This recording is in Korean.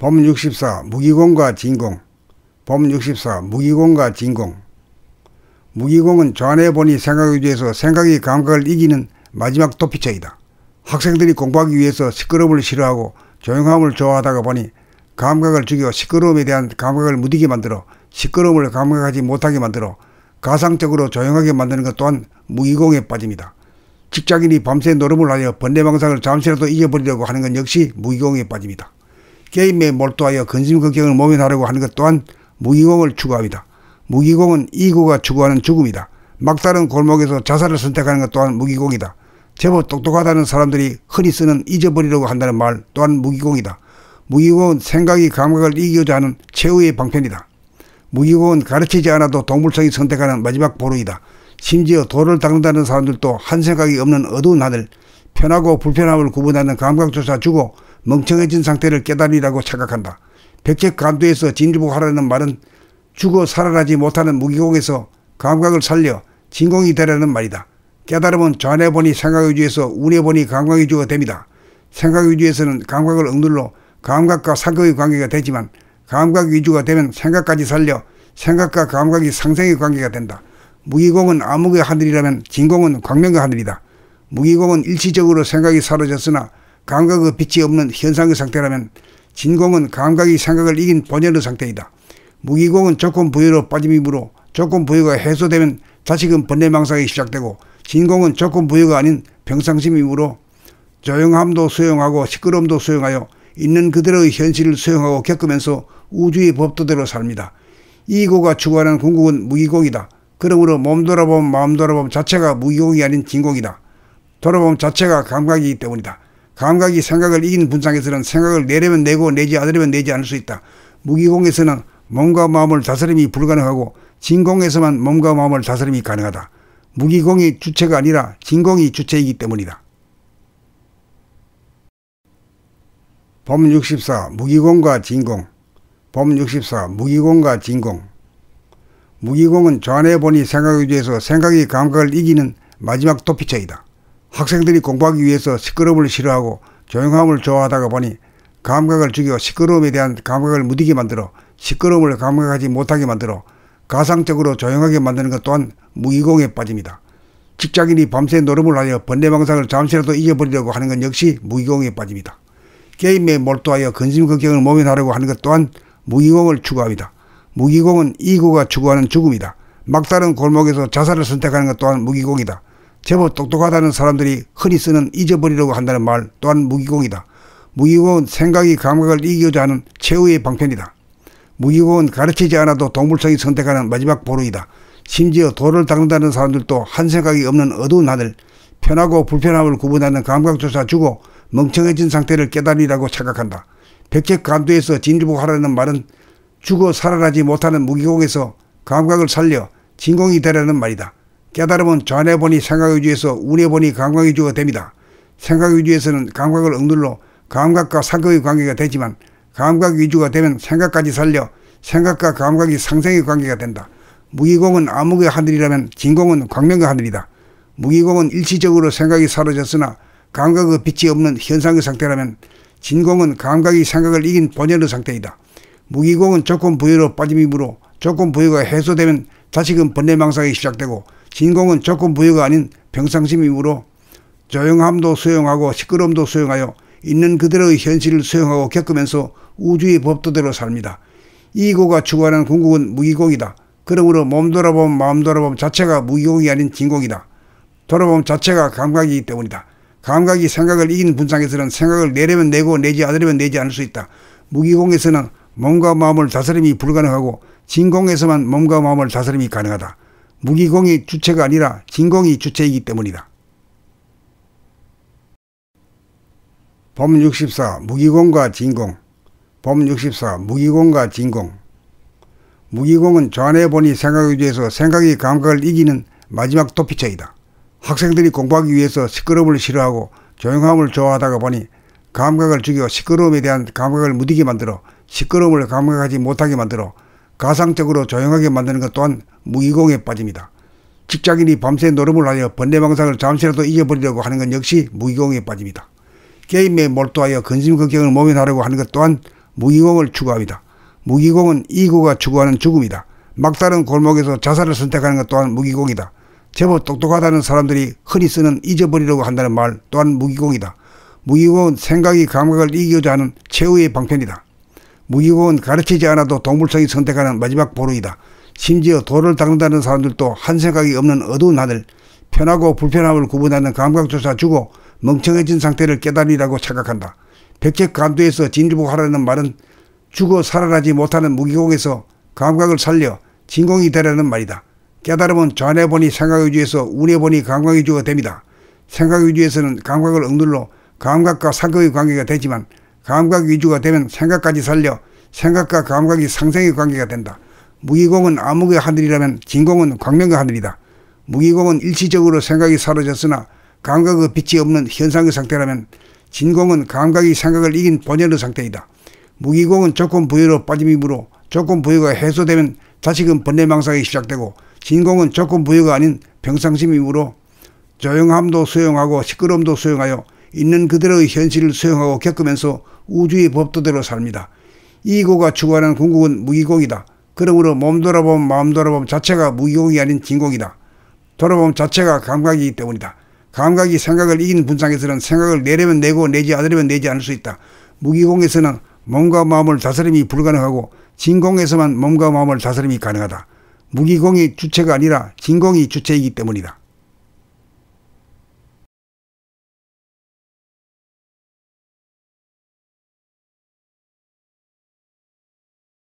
범64 무기공과 진공. 범64 무기공과 진공. 무기공은 좌뇌본이 생각위주에서 생각이 감각을 이기는 마지막 도피처이다. 학생들이 공부하기 위해서 시끄러움을 싫어하고 조용함을 좋아하다가 보니 감각을 죽여 시끄러움에 대한 감각을 무디게 만들어 시끄러움을 감각하지 못하게 만들어 가상적으로 조용하게 만드는 것 또한 무기공에 빠집니다. 직장인이 밤새 노름을 하여 번뇌망상을 잠시라도 잊어버리려고 하는 것 역시 무기공에 빠집니다. 게임에 몰두하여 근심걱정을 모면하려고 하는 것 또한 무기공을 추구합니다. 무기공은 이고가 추구하는 죽음이다. 막다른 골목에서 자살을 선택하는 것 또한 무기공이다. 제법 똑똑하다는 사람들이 흔히 쓰는 잊어버리려고 한다는 말 또한 무기공이다. 무기공은 생각이 감각을 이기고자 하는 최후의 방편이다. 무기공은 가르치지 않아도 동물성이 선택하는 마지막 보루이다. 심지어 돌을 닦는다는 사람들도 한 생각이 없는 어두운 하늘, 편하고 불편함을 구분하는 감각조차 주고 멍청해진 상태를 깨달으리라고 착각한다. 백척간두에서 진주복하라는 말은 죽어 살아나지 못하는 무기공에서 감각을 살려 진공이 되라는 말이다. 깨달음은 좌뇌본이 생각위주에서 우뇌본이 감각위주가 됩니다. 생각위주에서는 감각을 억눌러 감각과 상극의 관계가 되지만 감각위주가 되면 생각까지 살려 생각과 감각이 상생의 관계가 된다. 무기공은 암흑의 하늘이라면 진공은 광명의 하늘이다. 무기공은 일시적으로 생각이 사라졌으나 감각의 빛이 없는 현상의 상태라면 진공은 감각이 생각을 이긴 본연의 상태이다. 무기공은 조건부여로 빠짐이므로 조건부여가 해소되면 다시금 번뇌망상이 시작되고 진공은 조건부여가 아닌 평상심이므로 조용함도 수용하고 시끄러움도 수용하여 있는 그대로의 현실을 수용하고 겪으면서 우주의 법도대로 삽니다. 이고가 추구하는 궁극은 무기공이다. 그러므로 몸 돌아봄 마음 돌아봄 자체가 무기공이 아닌 진공이다. 돌아봄 자체가 감각이기 때문이다. 감각이 생각을 이긴 분상에서는 생각을 내려면 내고 내지 않으려면 내지 않을 수 있다. 무기공에서는 몸과 마음을 다스림이 불가능하고 진공에서만 몸과 마음을 다스림이 가능하다. 무기공이 주체가 아니라 진공이 주체이기 때문이다. 범64 무기공과 진공. 범64 무기공과 진공. 무기공은 좌뇌본이 생각위주에서 생각이 감각을 이기는 마지막 도피처이다. 학생들이 공부하기 위해서 시끄러움을 싫어하고 조용함을 좋아하다가 보니 감각을 죽여 시끄러움에 대한 감각을 무디게 만들어 시끄러움을 감각하지 못하게 만들어 가상적으로 조용하게 만드는 것 또한 무기공에 빠집니다. 직장인이 밤새 노름을 하여 번뇌망상을 잠시라도 잊어버리려고 하는 것 역시 무기공에 빠집니다. 게임에 몰두하여 근심걱정을 모면하려고 하는 것 또한 무기공을 추구합니다. 무기공은 이고가 추구하는 죽음이다. 막다른 골목에서 자살을 선택하는 것 또한 무기공이다. 제법 똑똑하다는 사람들이 흔히 쓰는 잊어버리려고 한다는 말 또한 무기공이다. 무기공은 생각이 감각을 이기고자 하는 최후의 방편이다. 무기공은 가르치지 않아도 동물성이 선택하는 마지막 보루이다. 심지어 돌을 닦는다는 사람들도 한 생각이 없는 어두운 하늘, 편하고 불편함을 구분하는 감각조차 주고 멍청해진 상태를 깨달으리라고 착각한다. 백척간두에서 진주복하라는 말은 죽어 살아나지 못하는 무기공에서 감각을 살려 진공이 되라는 말이다. 깨달음은 좌뇌본이 생각위주에서 우뇌본이 감각위주가 됩니다. 생각위주에서는 감각을 억눌러 감각과 상극의 관계가 되지만 감각위주가 되면 생각까지 살려 생각과 감각이 상생의 관계가 된다. 무기공은 암흑의 하늘이라면 진공은 광명의 하늘이다. 무기공은 일시적으로 생각이 사라졌으나 감각의 빛이 없는 현상의 상태라면 진공은 감각이 생각을 이긴 본연의 상태이다. 무기공은 조건부여로 빠짐이므로 조건부여가 해소되면 다시금 번뇌망상이 시작되고 진공은 조건부여가 아닌 평상심이므로 조용함도 수용하고 시끄러움도 수용하여 있는 그대로의 현실을 수용하고 겪으면서 우주의 법도대로 삽니다. 이고가 추구하는 궁극은 무기공이다. 그러므로 몸 돌아봄 마음 돌아봄 자체가 무기공이 아닌 진공이다. 돌아봄 자체가 감각이기 때문이다. 감각이 생각을 이긴 분상에서는 생각을 내려면 내고 내지 않으려면 내지 않을 수 있다. 무기공에서는 몸과 마음을 다스림이 불가능하고 진공에서만 몸과 마음을 다스림이 가능하다. 무기공이 주체가 아니라 진공이 주체이기 때문이다. 범64 무기공과 진공. 범64 무기공과 진공. 무기공은 좌뇌본이 생각위주에서 생각이 감각을 이기는 마지막 도피처이다. 학생들이 공부하기 위해서 시끄러움을 싫어하고 조용함을 좋아하다가 보니 감각을 죽여 시끄러움에 대한 감각을 무디게 만들어 시끄러움을 감각하지 못하게 만들어 가상적으로 조용하게 만드는 것 또한 무기공에 빠집니다. 직장인이 밤새 노름을 하여 번뇌망상을 잠시라도 잊어버리려고 하는 것 역시 무기공에 빠집니다. 게임에 몰두하여 근심걱정을 모면하려고 하는 것 또한 무기공을 추구합니다. 무기공은 이구가 추구하는 죽음이다. 막다른 골목에서 자살을 선택하는 것 또한 무기공이다. 제법 똑똑하다는 사람들이 흔히 쓰는 잊어버리려고 한다는 말 또한 무기공이다. 무기공은 생각이 감각을 이기고자 하는 최후의 방편이다. 무기공은 가르치지 않아도 동물성이 선택하는 마지막 보루이다. 심지어 돌을 닦는다는 사람들도 한 생각이 없는 어두운 하늘, 편하고 불편함을 구분하는 감각조차 주고 멍청해진 상태를 깨달으리라고 착각한다. 백척간두에서 진주복하라는 말은 죽어 살아나지 못하는 무기공에서 감각을 살려 진공이 되라는 말이다. 깨달음은 좌뇌보니 생각위주에서 우뇌보니 감각위주가 됩니다. 생각위주에서는 감각을 억눌러 감각과 상극의 관계가 되지만 감각위주가 되면 생각까지 살려 생각과 감각이 상생의 관계가 된다. 무기공은 암흑의 하늘이라면 진공은 광명의 하늘이다. 무기공은 일시적으로 생각이 사라졌으나 감각의 빛이 없는 현상의 상태라면 진공은 감각이 생각을 이긴 본연의 상태이다. 무기공은 조건 부여로 빠짐이므로 조건 부여가 해소되면 다시금 번뇌망상이 시작되고 진공은 조건 부여가 아닌 평상심이므로 조용함도 수용하고 시끄러움도 수용하여 있는 그대로의 현실을 수용하고 겪으면서 우주의 법도대로 삽니다. 이고가 추구하는 궁극은 무기공이다. 그러므로 몸 돌아보면 마음 돌아보면 자체가 무기공이 아닌 진공이다. 돌아보면 자체가 감각이기 때문이다. 감각이 생각을 이기는 분상에서는 생각을 내려면 내고 내지 않으려면 내지 않을 수 있다. 무기공에서는 몸과 마음을 다스림이 불가능하고 진공에서만 몸과 마음을 다스림이 가능하다. 무기공이 주체가 아니라 진공이 주체이기 때문이다.